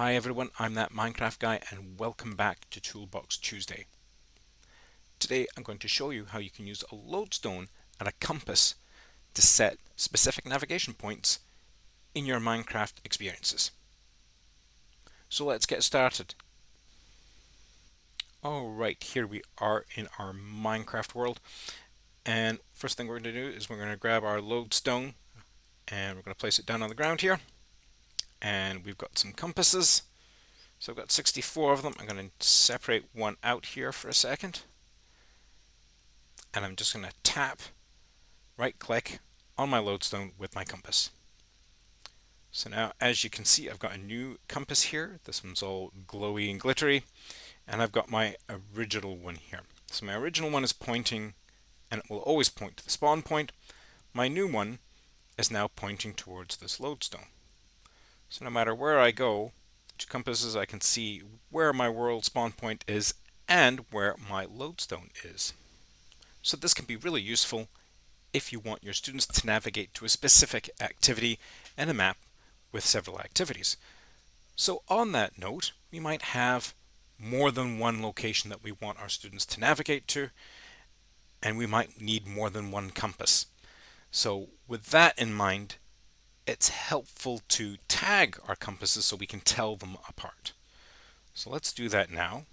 Hi everyone, I'm that Minecraft guy and welcome back to Toolbox Tuesday. Today I'm going to show you how you can use a lodestone and a compass to set specific navigation points in your Minecraft experiences. So let's get started. Alright, here we are in our Minecraft world, and first thing we're going to do is we're going to grab our lodestone and we're going to place it down on the ground here, and we've got some compasses. So I've got 64 of them. I'm going to separate one out here for a second. And I'm just going to tap, right click on my lodestone with my compass. So now, as you can see, I've got a new compass here. This one's all glowy and glittery. And I've got my original one here. So my original one is pointing, and it will always point to the spawn point. My new one is now pointing towards this lodestone. So no matter where I go, two compasses, I can see where my world spawn point is and where my lodestone is. So this can be really useful if you want your students to navigate to a specific activity in a map with several activities. So on that note, we might have more than one location that we want our students to navigate to, and we might need more than one compass. So with that in mind, it's helpful to tag our compasses so we can tell them apart. So let's do that now.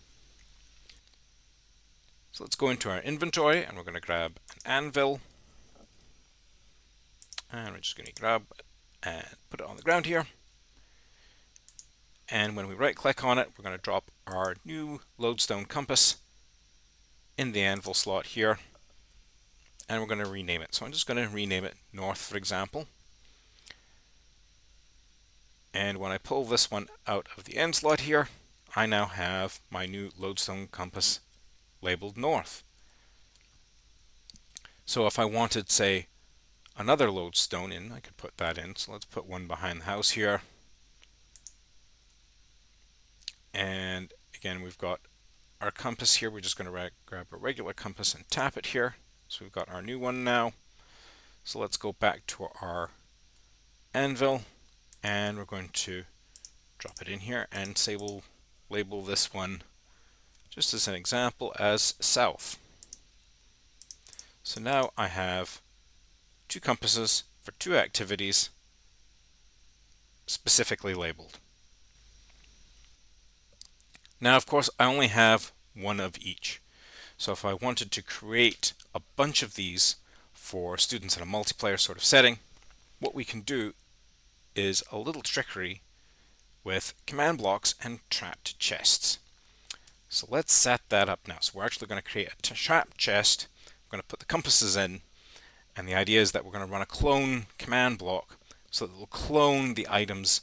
So let's go into our inventory and we're going to grab an anvil. And we're just going to grab it and put it on the ground here. And when we right click on it, we're going to drop our new lodestone compass in the anvil slot here. And we're going to rename it. So I'm just going to rename it North, for example. And when I pull this one out of the end slot here, I now have my new lodestone compass labeled North. So if I wanted, say, another lodestone in, I could put that in. So let's put one behind the house here. And again, we've got our compass here. We're just going to grab a regular compass and tap it here. So we've got our new one now. So let's go back to our anvil. And we're going to drop it in here and say we'll label this one, just as an example, as South. So now I have two compasses for two activities specifically labeled. Now, of course, I only have one of each. So if I wanted to create a bunch of these for students in a multiplayer sort of setting, what we can do is a little trickery with command blocks and trapped chests. So let's set that up now. So we're actually going to create a trapped chest. We're going to put the compasses in, and the idea is that we're going to run a clone command block so that it will clone the items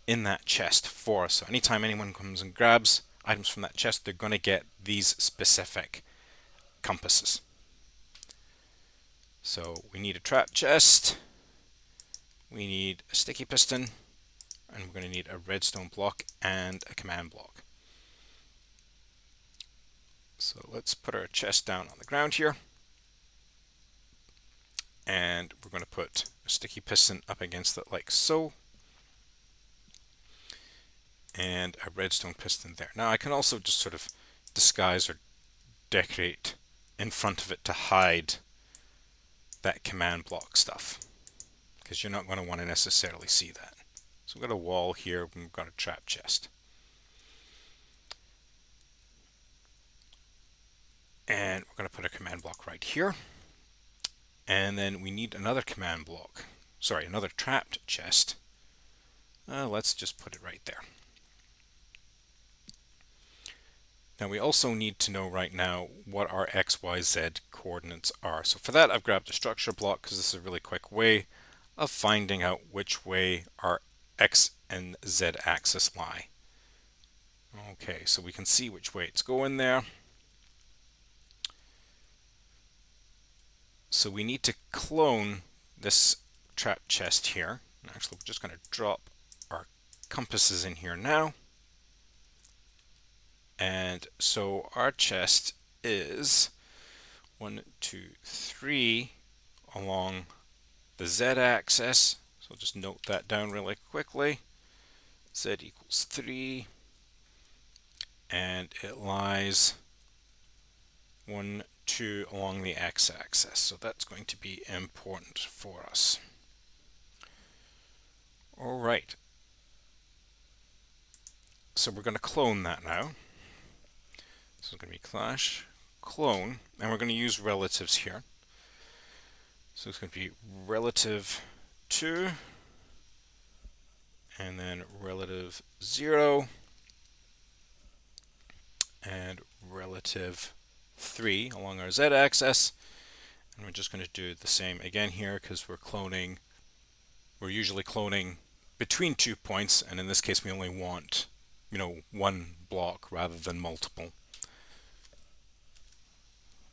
in that chest for us. So anytime anyone comes and grabs items from that chest, they're going to get these specific compasses. So we need a trap chest, we need a sticky piston, and we're going to need a redstone block and a command block. So let's put our chest down on the ground here, and we're going to put a sticky piston up against it like so, and a redstone piston there. Now I can also just sort of disguise or decorate in front of it to hide that command block stuff, because you're not going to want to necessarily see that. So we've got a wall here, we've got a trap chest. And we're going to put a command block right here. And then we need another command block, sorry, another trapped chest. Let's just put it right there. Now we also need to know right now what our X, Y, Z coordinates are. So for that, I've grabbed a structure block because this is a really quick way of finding out which way our X and Z axis lie. Okay, so we can see which way it's going there. So we need to clone this trap chest here. Actually, we're just going to drop our compasses in here now. And so our chest is 1, 2, 3 along the Z axis. So just note that down really quickly. Z equals 3, and it lies 1, 2 along the x-axis. So that's going to be important for us. All right. So we're going to clone that now. So it's going to be clash clone, and we're going to use relatives here. So it's going to be relative 2, and then relative 0, and relative 3 along our z-axis. And we're just going to do the same again here because we're usually cloning between 2 points, and in this case we only want, one block rather than multiple.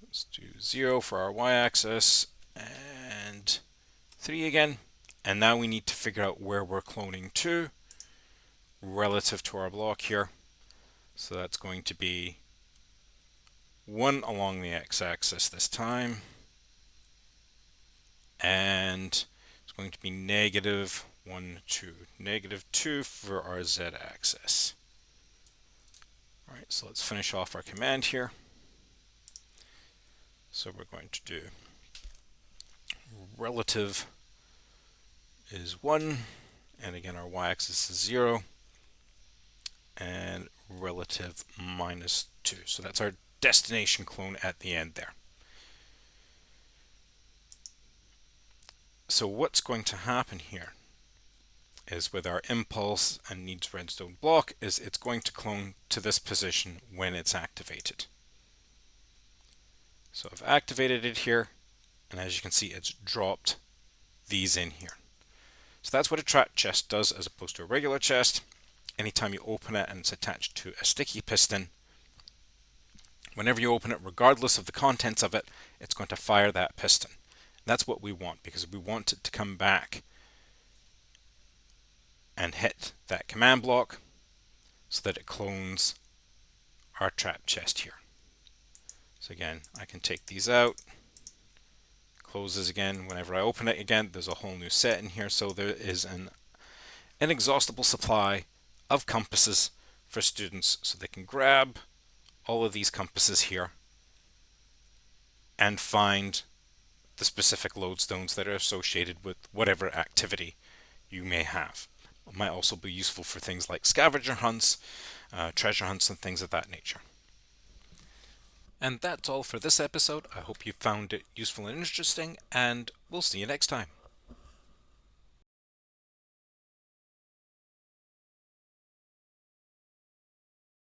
Let's do 0 for our y-axis and 3 again. And now we need to figure out where we're cloning to relative to our block here. So that's going to be 1 along the x-axis this time. And it's going to be negative 1, 2, negative 2 for our z-axis. All right, so let's finish off our command here. So we're going to do relative is 1, and again our y-axis is 0, and relative minus 2. So that's our destination clone at the end there. So what's going to happen here is with our impulse and needs redstone block is it's going to clone to this position when it's activated. So I've activated it here, and as you can see it's dropped these in here. So that's what a trap chest does as opposed to a regular chest. Anytime you open it and it's attached to a sticky piston, whenever you open it, regardless of the contents of it, it's going to fire that piston. That's what we want, because we want it to come back and hit that command block so that it clones our trap chest here. So again, I can take these out, closes again. Whenever I open it again, there's a whole new set in here, so there is an inexhaustible supply of compasses for students, so they can grab all of these compasses here and find the specific lodestones that are associated with whatever activity you may have. It might also be useful for things like scavenger hunts, treasure hunts, and things of that nature. And that's all for this episode. I hope you found it useful and interesting, and we'll see you next time.